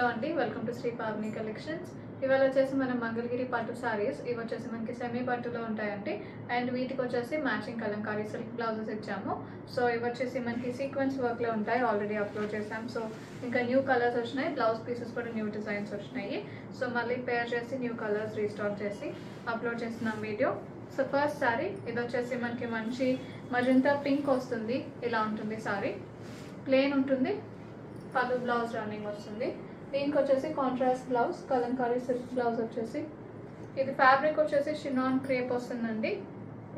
అండి, welcome to Shri Pavani collections. ఇవాళ వచ్చేసి మనం మంగళగిరి పట్టు సారీస్ ఇవి వచ్చేసి మనకి సెమీ పట్టులో ఉంటాయండి. అండ్ వీటికి వచ్చేసి మ్యాచింగ్ కలంకారీ సిల్క్ బ్లౌజెస్ ఇచ్చాము. సో ఇవి వచ్చేసి మనకి సీక్వెన్స్ వర్క్లో ఉంటాయి, ఆల్రెడీ అప్లోడ్ చేసాం. సో ఇంకా న్యూ కలర్స్ వచ్చినాయి, బ్లౌజ్ పీసెస్ కూడా న్యూ డిజైన్స్ వచ్చినాయి. సో మళ్ళీ పేర్ చేసి న్యూ కలర్స్ రీస్టాక్ చేసి అప్లోడ్ చేస్తున్నాం వీడియో. సో ఫస్ట్ సారీ ఇది వచ్చేసి మనకి మంచి మజంతా పింక్ వస్తుంది. ఇలా ఉంటుంది సారీ, ప్లెయిన్ ఉంటుంది, పళ్ళు బ్లౌజ్ రన్నింగ్ వస్తుంది. దీనికి వచ్చేసి contrast blouse, Kalamkari silk blouse వచ్చేసి ఇది ఫ్యాబ్రిక్ వచ్చేసి షినాన్ క్రేప్ వస్తుందండి.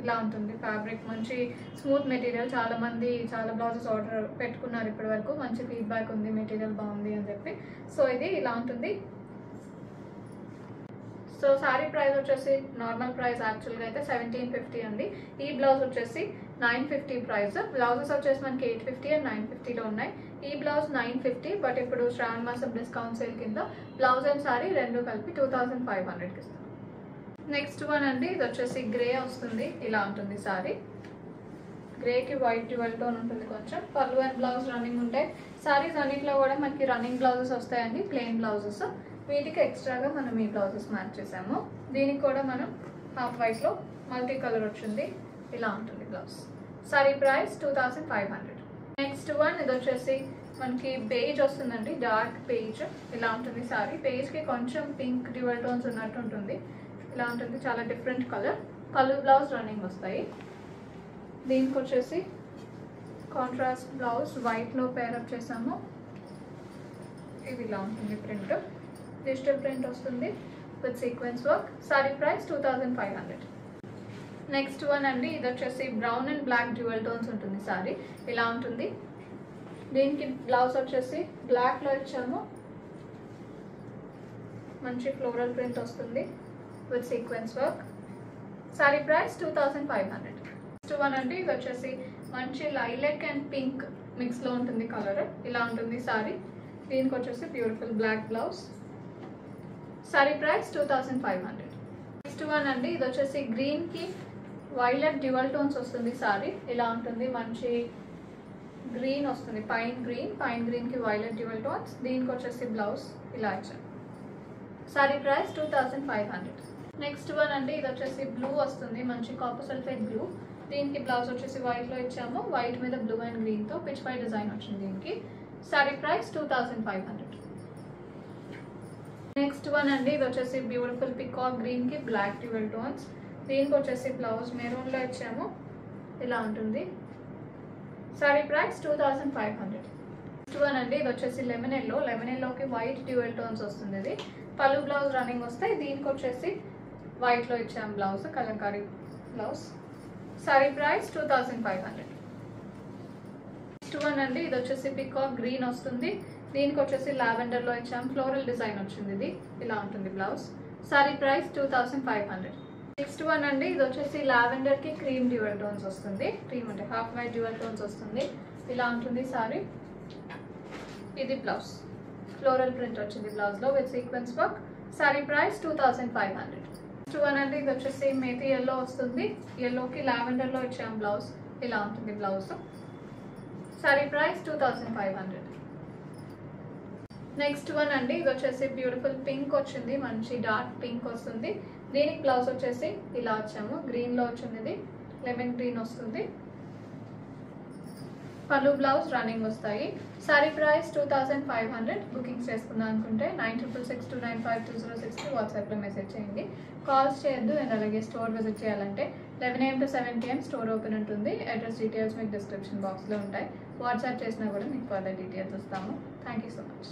ఇలా ఉంటుంది ఫ్యాబ్రిక్, మంచి స్మూత్ మెటీరియల్. చాలా బ్లౌజెస్ ఆర్డర్ పెట్టుకున్నారు ఇప్పటి వరకు, మంచి ఫీడ్బ్యాక్ ఉంది, మెటీరియల్ బాగుంది అని చెప్పి. సో ఇది ఇలా ఉంటుంది. సో సారీ ప్రైస్ వచ్చేసి నార్మల్ ప్రైస్ యాక్చువల్గా అయితే 1750 అండి. ఈ బ్లౌజ్ వచ్చేసి 950 ప్రైస్. బ్లౌజెస్ వచ్చేసి మనకి 850 అండ్ 950లో ఉన్నాయి. ఈ బ్లౌజ్ 950, బట్ ఇప్పుడు శ్రావణ మాసం డిస్కౌంట్ సేల్ కింద బ్లౌజ్ అండ్ సారీ రెండు కలిపి 2500కి ఇస్తాం. నెక్స్ట్ వన్ అండి, ఇది వచ్చేసి గ్రే వస్తుంది. ఇలా ఉంటుంది సారీ, గ్రేకి వైట్ డ్యూయల్ టోన్ ఉంటుంది కొంచెం. పళ్ళు అండ్ బ్లౌజ్ రన్నింగ్ ఉంటాయి. సారీస్ అన్నింటిలో కూడా మనకి రన్నింగ్ బ్లౌజెస్ వస్తాయండి, ప్లెయిన్ బ్లౌజెస్. వీటికి ఎక్స్ట్రాగా మనం ఈ బ్లౌజెస్ మ్యాచ్ చేసాము. దీనికి కూడా మనం హాఫ్ వైట్లో మల్టీ కలర్ వచ్చింది. ఇలా ఉంటుంది blouse. Sari price 2500. Next one ఇది వచ్చేసి మనకి బేజ్ వస్తుందండి, డార్క్ బేజ్. ఇలా ఉంటుంది సారీ, బేజ్కి కొంచెం పింక్ డ్యూయల్ టోన్స్ ఉన్నట్టు ఉంటుంది. ఇలా ఉంటుంది, చాలా డిఫరెంట్ కలర్. పళ్ళు బ్లౌజ్ రన్నింగ్ వస్తాయి. దీనికి వచ్చేసి కాంట్రాస్ట్ బ్లౌజ్ వైట్లో పేరప్ చేసాము. ఇది ఇలా ఉంటుంది ప్రింట్, డిజిటల్ ప్రింట్ వస్తుంది with sequence work. Sari price 2500. Next one అండి, ఇది వచ్చేసి brown and black dual tones ఉంటుంది సారీ. ఇలా ఉంటుంది. దీనికి బ్లౌజ్ వచ్చేసి బ్లాక్లో ఇచ్చాము, మంచి ఫ్లోరల్ ప్రింట్ వస్తుంది with sequence work. Sari price 2500. Next one అండి, ఇది వచ్చేసి మంచి లైలెక్ అండ్ పింక్ మిక్స్లో ఉంటుంది కలర్. ఇలా ఉంటుంది సారీ. దీనికి వచ్చేసి beautiful black blouse. Sari price 2500. Next one అండి, ఇది వచ్చేసి గ్రీన్కి వైలెట్ డ్యూయల్ టోన్స్ వస్తుంది సారీ. ఇలా ఉంటుంది, మంచి గ్రీన్ వస్తుంది, పైన్ గ్రీన్కి వైలెట్ డ్యూయల్ టోన్స్. దీనికి వచ్చేసి బ్లౌజ్ ఇలా ఇచ్చాను. Sorry price 2500. నెక్స్ట్ వన్ అండి, ఇది వచ్చేసి బ్లూ వస్తుంది, మంచి కాపర్ సల్ఫేట్ బ్లూ. దీనికి బ్లౌజ్ వచ్చేసి వైట్లో ఇచ్చాము, వైట్ మీద బ్లూ అండ్ గ్రీన్తో పిచ్ పై డిజైన్ వచ్చింది దీనికి. Sorry price 2500. నెక్స్ట్ వన్ అండి, ఇది వచ్చేసి బ్యూటిఫుల్ పికాక్ గ్రీన్కి బ్లాక్ డ్యూయల్ టోన్స్. దీనికి వచ్చేసి బ్లౌజ్ మెరూన్లో ఇచ్చాము. ఇలా ఉంటుంది. Sorry price 2500. నెక్స్ట్ వన్ అండి, ఇది వచ్చేసి లెమన్ ఎల్లోకి వైట్ డ్యూయల్ టోన్స్ వస్తుంది. ఇది పళ్ళు బ్లౌజ్ రన్నింగ్ వస్తాయి. దీనికి వచ్చేసి వైట్లో ఇచ్చాము blouse, Kalamkari blouse. Sari price 2500. Next one అండి, ఇది వచ్చేసి పికాక్ గ్రీన్ వస్తుంది. దీనికి వచ్చేసి లావెండర్లో ఇచ్చాము, ఫ్లోరల్ డిజైన్ వచ్చింది. ఇది ఇలా ఉంటుంది blouse. Sari price 2500. Next one అండి, ఇది వచ్చేసి లావెండర్కి క్రీమ్ డ్యూయల్ టోన్స్ వస్తుంది. క్రీమ్ అంటే హాఫ్ వైట్ డ్యూయల్ టోన్స్ వస్తుంది. ఇలా ఉంటుంది సారీ. ఇది బ్లౌజ్, ఫ్లోరల్ ప్రింట్ వచ్చింది బ్లౌజ్లో with sequence work. Sari price 2500. Next one అండి, ఇది వచ్చేసి మేతి ఎల్లో వస్తుంది. ఎల్లోకి లావెండర్లో ఇచ్చాము బ్లౌజ్. ఇలా ఉంటుంది blouse. Sari price 2500. Next one అండి, ఇది వచ్చేసి బ్యూటిఫుల్ పింక్ వచ్చింది, మంచి డార్క్ పింక్ వస్తుంది. దీనికి బ్లౌజ్ వచ్చేసి ఇలా వచ్చాము, గ్రీన్లో వచ్చింది. ఇది లెమన్ గ్రీన్ వస్తుంది. పళ్ళు బ్లౌజ్ రన్నింగ్ వస్తాయి. Sorry price 2500. బుకింగ్స్ చేసుకుందాం అనుకుంటే 9662952063 వాట్సాప్లో మెసేజ్ చేయండి. కాల్స్ చేయొద్దు. అండ్ అలాగే స్టోర్ విజిట్ చేయాలంటే 11 AM to 7 PM store open ఉంటుంది. అడ్రస్ డీటెయిల్స్ మీకు డిస్క్రిప్షన్ బాక్స్లో ఉంటాయి. వాట్సాప్ చేసినా కూడా మీకు ఫర్దర్ డీటెయిల్స్ ఇస్తాము. Thank you so much.